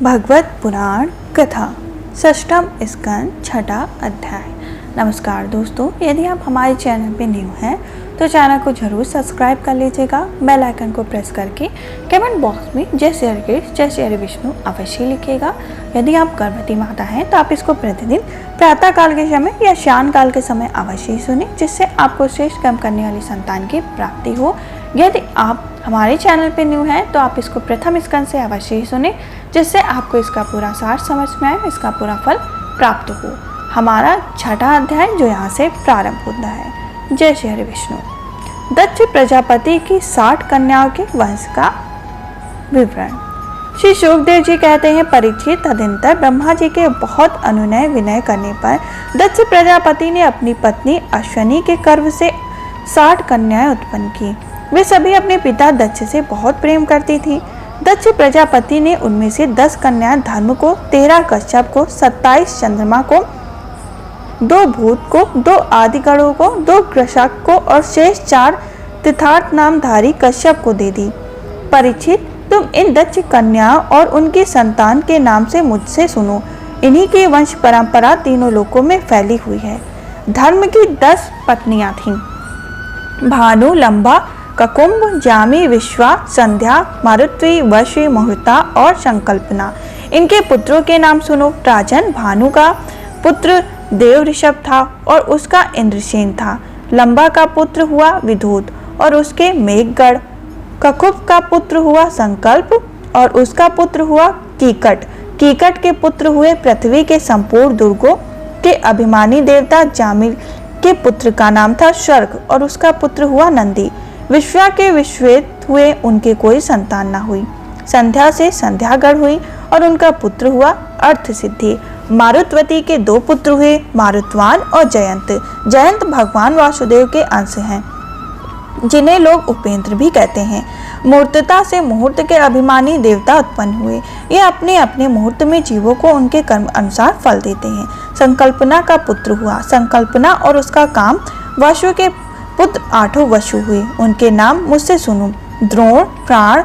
भगवत पुराण कथा षष्ठम स्कंद छठा अध्याय। नमस्कार दोस्तों, यदि आप हमारे चैनल पे न्यू हैं तो चैनल को जरूर सब्सक्राइब कर लीजिएगा। बेल आइकन को प्रेस करके कमेंट बॉक्स में जय श्री हरिकृष्ण जय श्री हरि विष्णु अवश्य लिखिएगा। यदि आप गर्भवती माता हैं तो आप इसको प्रतिदिन प्रातः काल के समय या शाम काल के समय अवश्य ही सुने, जिससे आपको श्रेष्ठ कर्म करने वाली संतान की प्राप्ति हो। यदि आप हमारे चैनल पे न्यू हैं तो आप इसको प्रथम स्कंद से अवश्य ही सुने, जिससे आपको इसका पूरा सार समझ में आए, इसका पूरा फल प्राप्त हो। हमारा छठा अध्याय जो यहाँ से प्रारंभ होता है। जय श्री हरि विष्णु। दक्ष प्रजापति की 60 कन्याओं के वंश का विवरण। श्री शुकदेव जी कहते हैं, परीक्षित, तदनंतर ब्रह्मा जी के बहुत अनुनय विनय करने पर दक्ष प्रजापति ने अपनी पत्नी अश्विनी के गर्भ से 60 कन्याएं उत्पन्न की। वे सभी अपने पिता दक्ष से बहुत प्रेम करती थीं। दक्ष प्रजापति ने उनमें से 10 कन्याएं धर्म को, 13 कश्यप को, 27 चंद्रमा को, 2 भूत को, 2 आदिगणों को, 2 कृषक को और शेष 4 तीर्थार्थ नामधारी कश्यप को दे दी। परीक्षित, तुम इन दक्ष कन्याओं और उनकी संतान के नाम से मुझसे सुनो। इन्हीं की वंश परंपरा तीनों लोकों में फैली हुई है। धर्म की 10 पत्नियां थीं। भानु, लंबा, ककुंभ, जामी, विश्वा, संध्या, मारुत्वी, वशी, मुहूर्ता और संकल्पना। इनके पुत्रों के नाम सुनो। राजन, भानु का पुत्र देव ऋषभ था और उसका इंद्रसेन था। लंबा का पुत्र हुआ विधूत और उसके मेघगढ़। ककुंभ का पुत्र हुआ संकल्प और उसका पुत्र हुआ कीकट। कीकट के पुत्र हुए पृथ्वी के संपूर्ण दुर्गों के अभिमानी देवता। जामी के पुत्र का नाम था शर्क और उसका पुत्र हुआ नंदी। विश्वा के विश्वेत हुए, उनके कोई संतान न हुई। संध्या से संध्यागढ़ हुई और उनका पुत्र हुआ अर्थ सिद्धि। मारुतवती के 2 पुत्र हुए, मारुतवान और जयंत। जयंत भगवान वासुदेव के अंश हैं, जिन्हें लोग उपेंद्र भी कहते हैं। मूर्तता से मुहूर्त के अभिमानी देवता उत्पन्न हुए। ये अपने अपने मुहूर्त में जीवों को उनके कर्म अनुसार फल देते हैं। संकल्पना का पुत्र हुआ संकल्पना और उसका काम। वसु के पुत्र 8 वसु हुए। उनके नाम मुझसे सुनो। द्रोण, प्राण,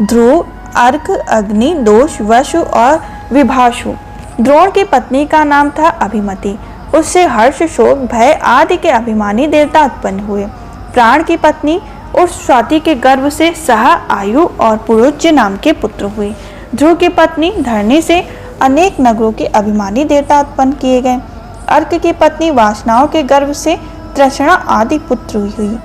ध्रुव, अर्क, अग्नि, दोष, वसु और विभाषु। द्रोण की पत्नी का नाम था अभिमति। उससे हर्ष, शोक, भय आदि के अभिमानी देवता उत्पन्न हुए। प्राण की पत्नी उस स्वाति के गर्भ से सह, आयु और पुरुज्य नाम के पुत्र हुए। ध्रुव की पत्नी धरणी से अनेक नगरों के अभिमानी देवता उत्पन्न किए गए। अर्क की पत्नी वासनाओं के गर्भ से तृष्णा आदि पुत्र हुई।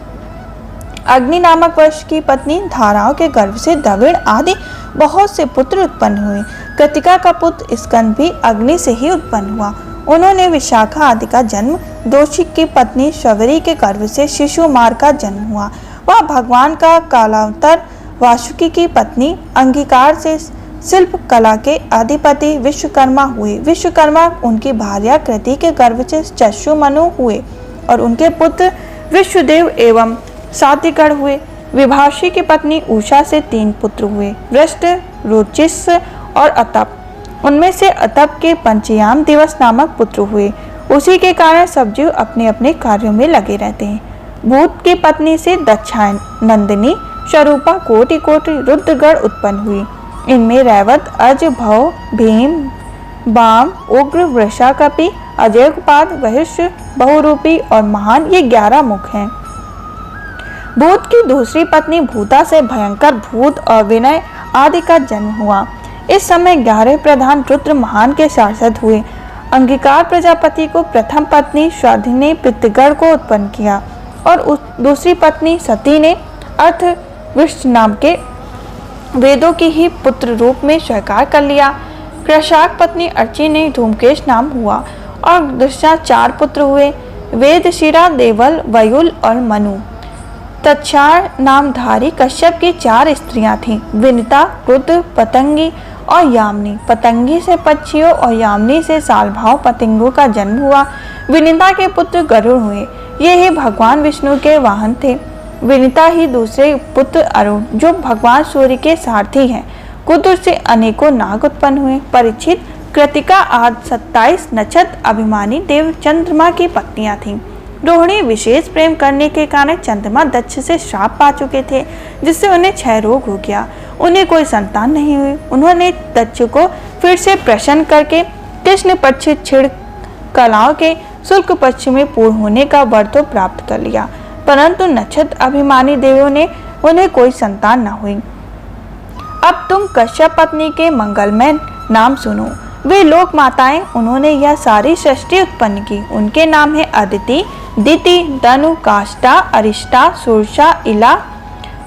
अग्नि नामक वश की पत्नी धाराओं के गर्भ से द्रविड़ आदि बहुत से पुत्र उत्पन्न हुए। कृतिका का पुत्र स्कंद भी अग्नि से ही उत्पन्न हुआ। उन्होंने विशाखा आदि का जन्म। दोषिक की पत्नी शबरी के गर्भ से शिशुमार का जन्म हुआ। वह भगवान का कालांतर। वासुकी की पत्नी अंगीकार से शिल्प कला के अधिपति विश्वकर्मा हुए। विश्वकर्मा उनकी भार्या कृति के गर्भ से चक्षुमनु हुए और उनके पुत्र विश्वदेव एवं सातिगढ़ हुए। विभाषी की पत्नी उषा से 3 पुत्र हुए, वृष्ट, रुचिस और अतप। उनमें से अतप के पंचयाम दिवस नामक पुत्र हुए। उसी के कारण सब जीव अपने अपने कार्यों में लगे रहते हैं। भूत की पत्नी से दक्षायन, नंदिनी, स्वरूपा, कोटि कोटि रुद्रगढ़ उत्पन्न हुई। इनमें रैवत, अज, भव, भीम, बाम, उग्र, वृषाकपि, अजयपाद, वहिष्ठ, बहुरूपी और महान, ये 11 मुख हैं। भूत की दूसरी पत्नी भूता से भयंकर भूत और विनय आदि का जन्म हुआ। इस समय 11 प्रधान रुद्र महान के शासक हुए। अंगिकार प्रजापति को प्रथम पत्नी स्वाधि ने पितृगढ़ को उत्पन्न किया और उस दूसरी पत्नी सती ने अर्थविष्ट नाम के वेदों की ही पुत्र रूप में स्वीकार कर लिया। कृषाक पत्नी अर्ची ने धूमकेश नाम हुआ और दूसरा 4 पुत्र हुए, वेदशिरा, देवल, वयुल और मनु। तक्षार नामधारी कश्यप की 4 स्त्रियां थीं, विनिता, रुद्र, पतंगी और यामिनी। पतंगी से पक्षियों और यामिनी से सालभाव पतंगों का जन्म हुआ। विनिता के पुत्र गरुड़ हुए। ये ही भगवान विष्णु के वाहन थे। विनिता ही दूसरे पुत्र अरुण, जो भगवान सूर्य के सारथी हैं। कुदुर से अनेकों नाग उत्पन्न हुए। परीक्षित, कृतिका आदि 27 नक्षत्र अभिमानी देव चंद्रमा की पत्नियां थीं। रोहिणी विशेष प्रेम करने के कारण चंद्रमा दक्ष से श्राप पा चुके थे, जिससे उन्हें क्षय रोग हो गया। उन्हें कोई संतान नहीं हुई। उन्होंने दक्ष को फिर से प्रसन्न करके कृष्ण पक्ष छिड़ कलाओं के शुक्ल पक्ष में पूर्ण होने का वर तो प्राप्त कर लिया, परंतु नक्षत्र अभिमानी देवों ने उन्हें कोई संतान न हुई। अब तुम कश्यप पत्नी के मंगलमय नाम सुनो। वे लोक माताएं, उन्होंने यह सारी सृष्टि उत्पन्न की। उनके नाम है अदिति, दिति, दनु, काष्ठा, अरिष्टा, सुरसा, इला,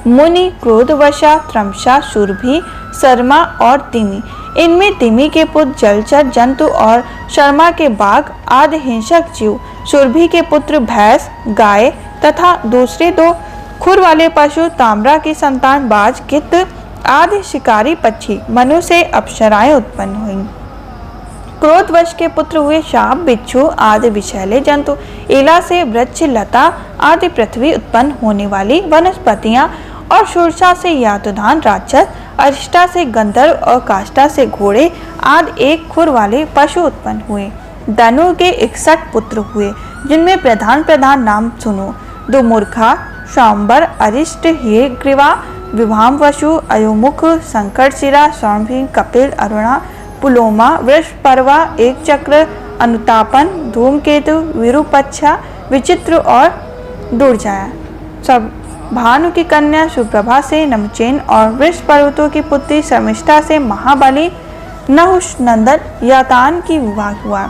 मुनि, क्रोधवशा, त्रमशा, सुरभि, शर्मा और तिमि। इनमें तिमि के पुत्र जलचर जंतु और शर्मा के बाघ आदि हिंसक जीव, सुरभि के पुत्र भैंस, गाय तथा दूसरे दो खुर वाले पशु, ताम्रा की संतान बाज, गिद्ध आदि शिकारी पक्षी, मनु से अप्सराएं उत्पन्न हुईं। क्रोधवश के पुत्र हुए शाप, बिच्छू आदि विषैले जंतु, इला से वृक्ष, लता आदि पृथ्वी उत्पन्न होने वाली वनस्पतियां और शूरसा से यातुधान राक्षस, अरिष्टा से गंधर्व और काष्ठा से घोड़े आदि एक खुर वाले पशु उत्पन्न हुए। धनु के 61 पुत्र हुए, जिनमें प्रधान प्रधान नाम सुनो। दुमूर्खा, शांबर, अरिष्ट, हीरग्रीवा, विभामवशु, अयोमुख, संकटशिरा, सौम्भी, कपिल, अरुणा, पुलोमा, वृषपर्वा, एक चक्र, अनुतापन, धूमकेतु, विरूपच्छा, विचित्र और दुर्जया। सब भानु की कन्या सुप्रभा से नमचेन और वृष पर्वतों की पुत्री शर्मिष्ठा से महाबली नहुषनंदन यातान की विवाह हुआ।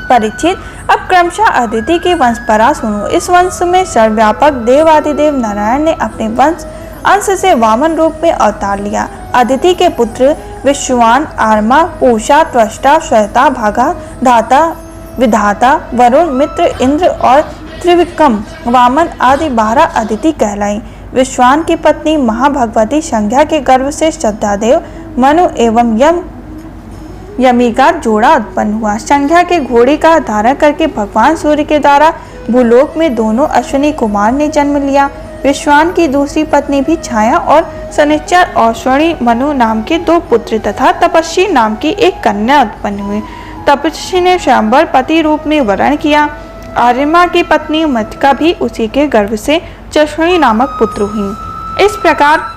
परीक्षित, अब क्रमशः अदिति के वंश परा सुनो। इस वंश में सर्वव्यापक देवादिदेव नारायण ने अपने वंश अंश से वामन रूप में अवतार लिया। अदिति के पुत्र विश्वान, आर्मा, पूषा, त्वष्टा, श्वेता, भागा, धाता, विधाता, वरुण, मित्र, इंद्र और त्रिविक्रम, वामन आदि 12 अदिति कहलाई। विश्वान की पत्नी महाभगवती संज्ञा के गर्भ से श्रद्धादेव, मनु एवं यमी का जोड़ा उत्पन्न हुआ। संज्ञा के घोड़े का धारण करके भगवान सूर्य के द्वारा भूलोक में दोनों अश्विनी कुमार ने जन्म लिया। विश्वान की दूसरी पत्नी भी छाया और शनिश्चर और स्वर्ण मनु नाम के 2 पुत्र तथा तपस्वी नाम की एक कन्या उत्पन्न हुई। तपस्वी ने शांबर पति रूप में वरण किया। आर्यमा की पत्नी मतिका भी उसी के गर्भ से चश्वणी नामक पुत्र हुई। इस प्रकार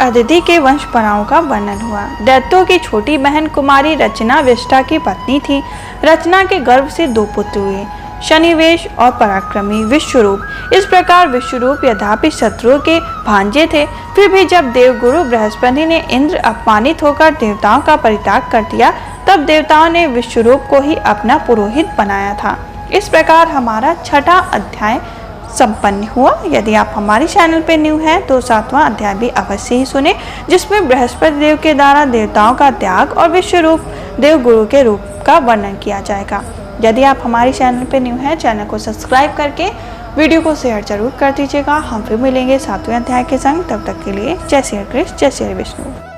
अदिति के वंश पराओं का वर्णन हुआ। दैत्यों की छोटी बहन कुमारी रचना विष्टा की पत्नी थी। रचना के गर्भ से 2 पुत्र हुए, शनिवेश और पराक्रमी विश्वरूप। इस प्रकार विश्वरूप यद्यपि शत्रुओं के भांजे थे, फिर भी जब देवगुरु बृहस्पति ने इंद्र अपमानित होकर देवताओं का परित्याग कर दिया, तब देवताओं ने विश्वरूप को ही अपना पुरोहित बनाया था। इस प्रकार हमारा 6वां अध्याय संपन्न हुआ। यदि आप हमारे चैनल पर न्यू हैं तो 7वां अध्याय भी अवश्य ही सुने, जिसमें बृहस्पति देव के द्वारा देवताओं का त्याग और विश्वरूप देवगुरु के रूप का वर्णन किया जाएगा। यदि आप हमारे चैनल पर न्यू हैं, चैनल को सब्सक्राइब करके वीडियो को शेयर जरूर कर दीजिएगा। हम फिर मिलेंगे 7वें अध्याय के संग। तब तक के लिए जय श्री कृष्ण, जय श्री विष्णु।